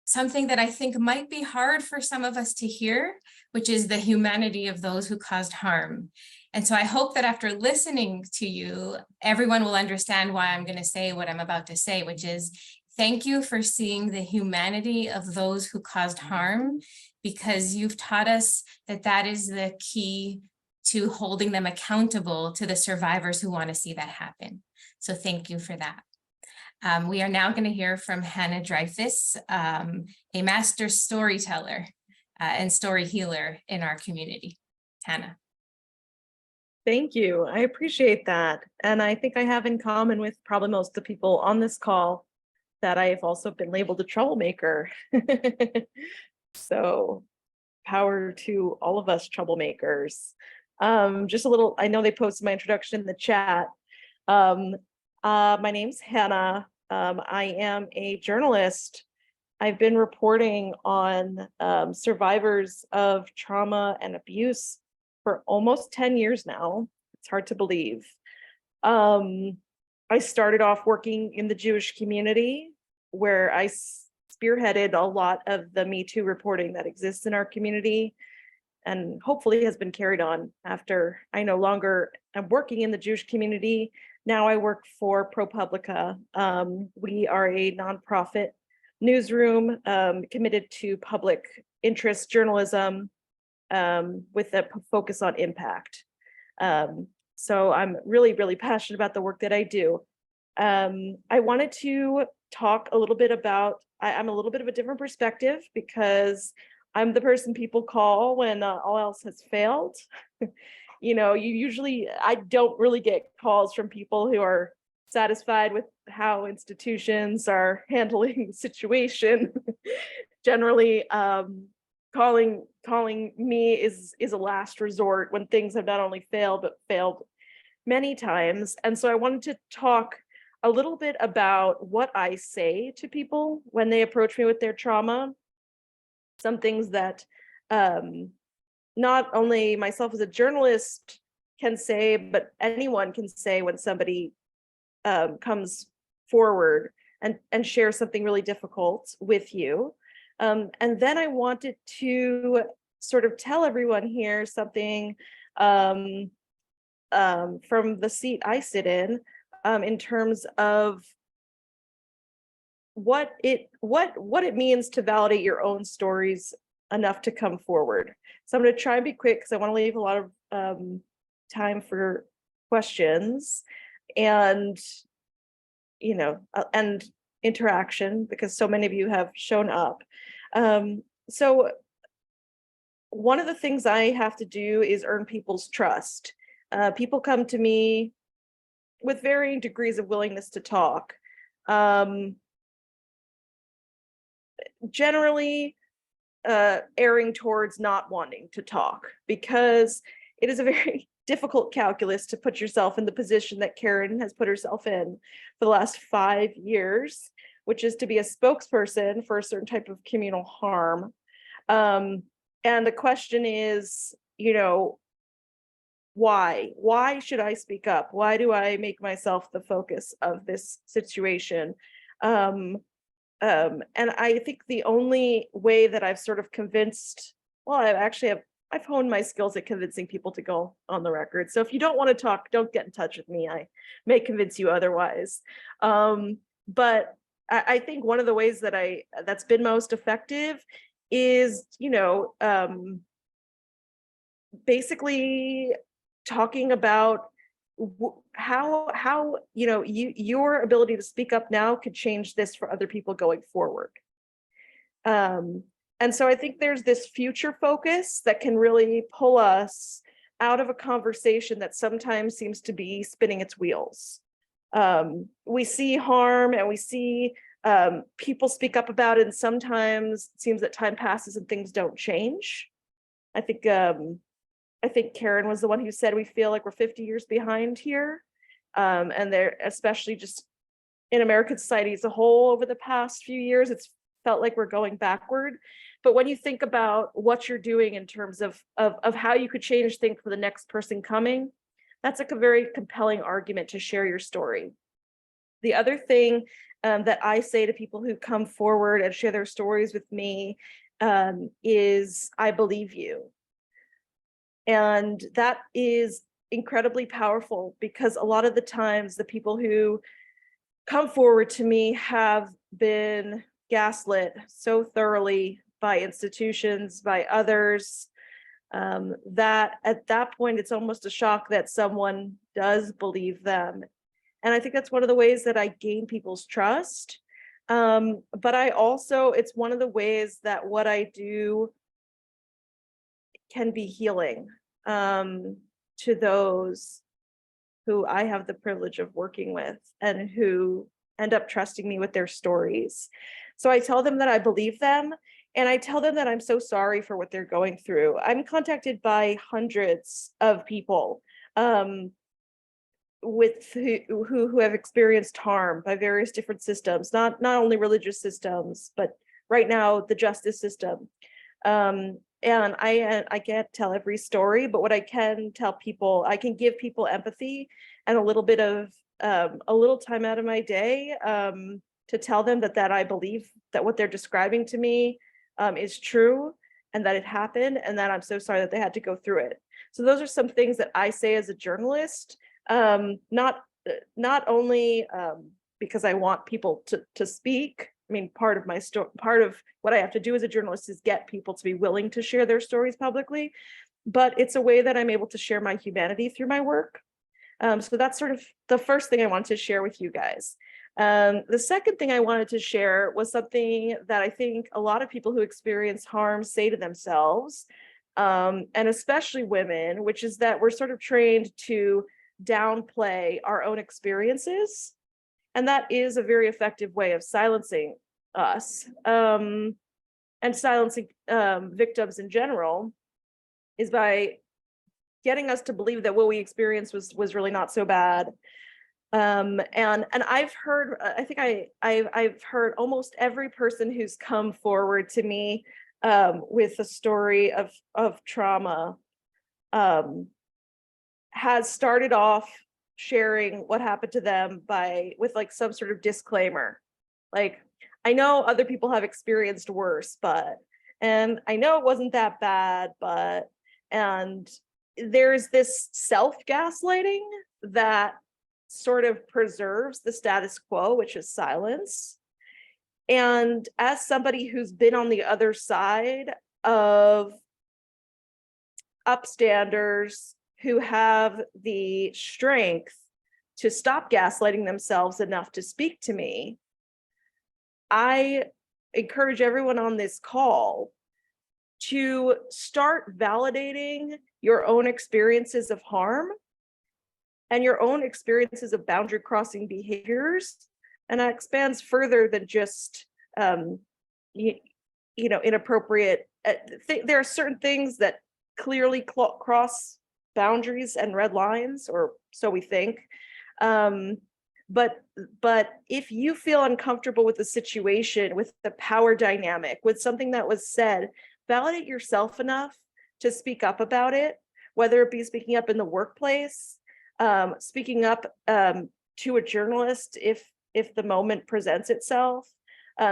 something that I think might be hard for some of us to hear, which is the humanity of those who caused harm. And so I hope that after listening to you, everyone will understand why I'm going to say what I'm about to say, which is thank you for seeing the humanity of those who caused harm, because you've taught us that that is the key to holding them accountable to the survivors who want to see that happen. So thank you for that. We are now going to hear from Hannah Dreyfus, a master storyteller and story healer in our community. Hannah. Thank you. I appreciate that. And I think I have in common with probably most of the people on this call that I have also been labeled a troublemaker. So power to all of us troublemakers. Just a little, I know they posted my introduction in the chat. My name's Hannah. I am a journalist. I've been reporting on survivors of trauma and abuse for almost 10 years now. It's hard to believe. I started off working in the Jewish community, where I spearheaded a lot of the Me Too reporting that exists in our community, and hopefully has been carried on after I no longer am working in the Jewish community. Now I work for ProPublica. We are a nonprofit newsroom committed to public interest journalism with a focus on impact. So I'm really, really passionate about the work that I do. I wanted to talk a little bit about, I'm a little bit of a different perspective because I'm the person people call when all else has failed. You know, I don't really get calls from people who are satisfied with how institutions are handling the situation. Generally, calling me is a last resort when things have not only failed, but failed many times. And so I wanted to talk a little bit about what I say to people when they approach me with their trauma. Some things that not only myself as a journalist can say, but anyone can say when somebody comes forward and shares something really difficult with you. And then I wanted to sort of tell everyone here something from the seat I sit in terms of what it means to validate your own stories enough to come forward. So I'm going to try and be quick because I want to leave a lot of time for questions and, you know, and interaction, because so many of you have shown up. So one of the things I have to do is earn people's trust. People come to me with varying degrees of willingness to talk. Generally, erring towards not wanting to talk, because it is a very difficult calculus to put yourself in the position that Keren has put herself in for the last 5 years, which is to be a spokesperson for a certain type of communal harm. And the question is, you know, why? Why should I speak up? Why do I make myself the focus of this situation? And I think the only way that I've sort of convinced, well, I've honed my skills at convincing people to go on the record. So if you don't want to talk, don't get in touch with me. I may convince you otherwise. But I think one of the ways that that's been most effective is, you know, basically talking about how you know, your ability to speak up now could change this for other people going forward. And so I think there's this future focus that can really pull us out of a conversation that sometimes seems to be spinning its wheels. We see harm and we see people speak up about it, and sometimes it seems that time passes and things don't change. I think Keren was the one who said we feel like we're 50 years behind here. And they're, especially just in American society as a whole, over the past few years, it's felt like we're going backward. But when you think about what you're doing in terms of how you could change things for the next person coming, that's like a very compelling argument to share your story. The other thing that I say to people who come forward and share their stories with me is, I believe you. And that is incredibly powerful, because a lot of the times the people who come forward to me have been gaslit so thoroughly by institutions, by others, that at that point it's almost a shock that someone does believe them. And I think that's one of the ways that I gain people's trust. But I also, it's one of the ways that what I do can be healing to those who I have the privilege of working with and who end up trusting me with their stories. So I tell them that I believe them, And I tell them that I'm so sorry for what they're going through. I'm contacted by hundreds of people with who have experienced harm by various different systems, not only religious systems, but right now the justice system. And I can't tell every story, but what I can tell people, I can give people empathy and a little bit of a little time out of my day to tell them that I believe that what they're describing to me is true, and that it happened, and that I'm so sorry that they had to go through it. So those are some things that I say as a journalist, not only because I want people to speak. I mean, part of my story, part of what I have to do as a journalist is get people to be willing to share their stories publicly, but it's a way that I'm able to share my humanity through my work. So that's sort of the first thing I wanted to share with you guys. The second thing I wanted to share was something that I think a lot of people who experience harm say to themselves, and especially women, which is that we're sort of trained to downplay our own experiences. And that is a very effective way of silencing us and silencing victims in general, is by getting us to believe that what we experienced was really not so bad. And I've heard, I think I've heard almost every person who's come forward to me with a story of trauma has started off sharing what happened to them with like some sort of disclaimer. Like, I know other people have experienced worse, and I know it wasn't that bad, and there's this self-gaslighting that sort of preserves the status quo, which is silence. And as somebody who's been on the other side of upstanders who have the strength to stop gaslighting themselves enough to speak to me, I encourage everyone on this call to start validating your own experiences of harm and your own experiences of boundary crossing behaviors. And that expands further than just inappropriate. There are certain things that clearly cross boundaries and red lines, or so we think. But if you feel uncomfortable with the situation, with the power dynamic, with something that was said, validate yourself enough to speak up about it, whether it be speaking up in the workplace, speaking up to a journalist if the moment presents itself,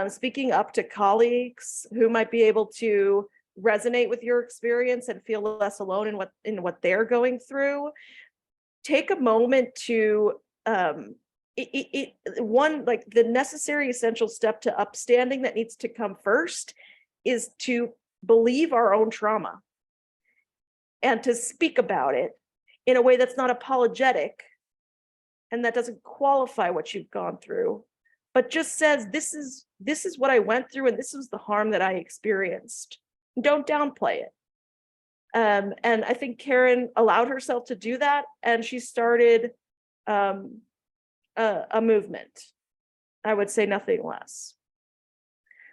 speaking up to colleagues who might be able to resonate with your experience and feel less alone in what they're going through. Take a moment to the necessary essential step to upstanding that needs to come first is to believe our own trauma and to speak about it in a way that's not apologetic and that doesn't qualify what you've gone through, but just says, this is what I went through and this was the harm that I experienced. Don't downplay it. And I think Keren allowed herself to do that, and she started a movement. I would say nothing less.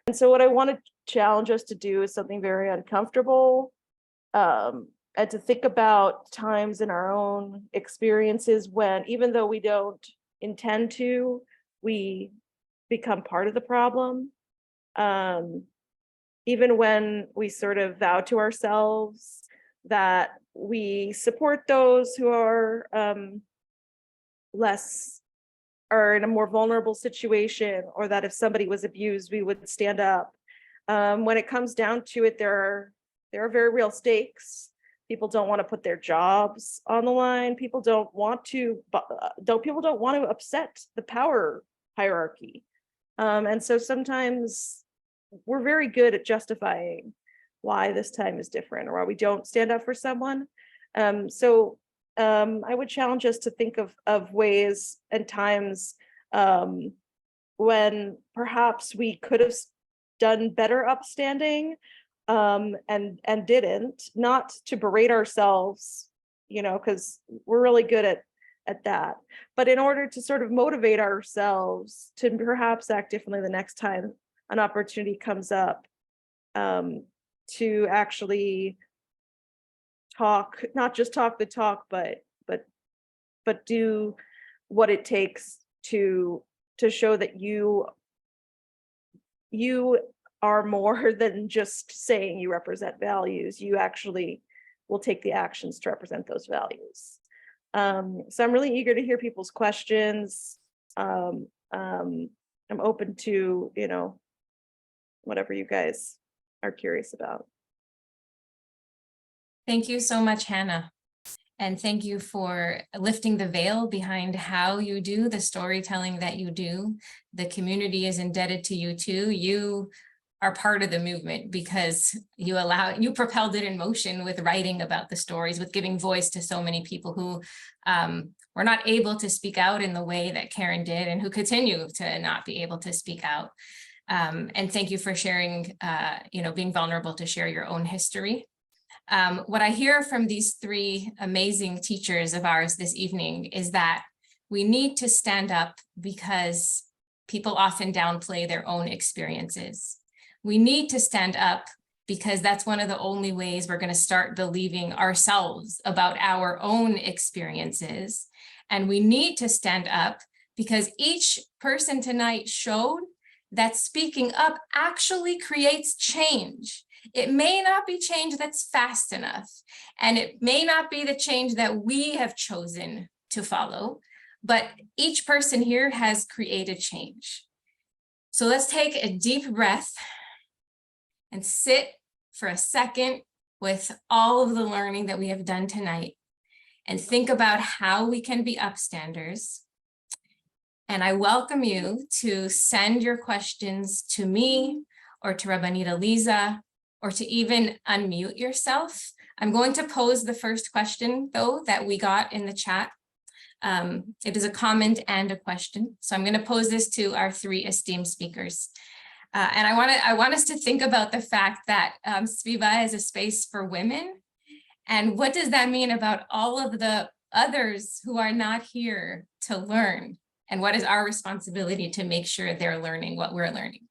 And so what I want to challenge us to do is something very uncomfortable, and to think about times in our own experiences when, even though we don't intend to, we become part of the problem. Even when we sort of vow to ourselves that we support those who are in a more vulnerable situation, or that if somebody was abused, we would stand up. When it comes down to it, there are very real stakes. People don't want to put their jobs on the line. People don't want to upset the power hierarchy. And so sometimes we're very good at justifying why this time is different or why we don't stand up for someone. So I would challenge us to think of ways and times when perhaps we could have done better upstanding and didn't, not to berate ourselves, because we're really good at that, but in order to sort of motivate ourselves to perhaps act differently the next time an opportunity comes up. to actually talk, not just talk the talk, but do what it takes to show that you are more than just saying you represent values. You actually will take the actions to represent those values. So I'm really eager to hear people's questions. I'm open to, whatever you guys are curious about. Thank you so much, Hannah. And thank you for lifting the veil behind how you do the storytelling that you do. The community is indebted to you too. You are part of the movement because you propelled it in motion with writing about the stories, with giving voice to so many people who were not able to speak out in the way that Keren did, and who continue to not be able to speak out. And thank you for sharing, being vulnerable to share your own history. What I hear from these three amazing teachers of ours this evening is that we need to stand up because people often downplay their own experiences. We need to stand up because that's one of the only ways we're going to start believing ourselves about our own experiences. And we need to stand up because each person tonight showed that speaking up actually creates change. It may not be change that's fast enough, and it may not be the change that we have chosen to follow, but each person here has created change. So let's take a deep breath and sit for a second with all of the learning that we have done tonight and think about how we can be upstanders. And I welcome you to send your questions to me or to Rabbanita Lisa, or to even unmute yourself. I'm going to pose the first question, though, that we got in the chat. It is a comment and a question. So I'm going to pose this to our three esteemed speakers. And I want us to think about the fact that SVIVAH is a space for women. And what does that mean about all of the others who are not here to learn? And what is our responsibility to make sure they're learning what we're learning?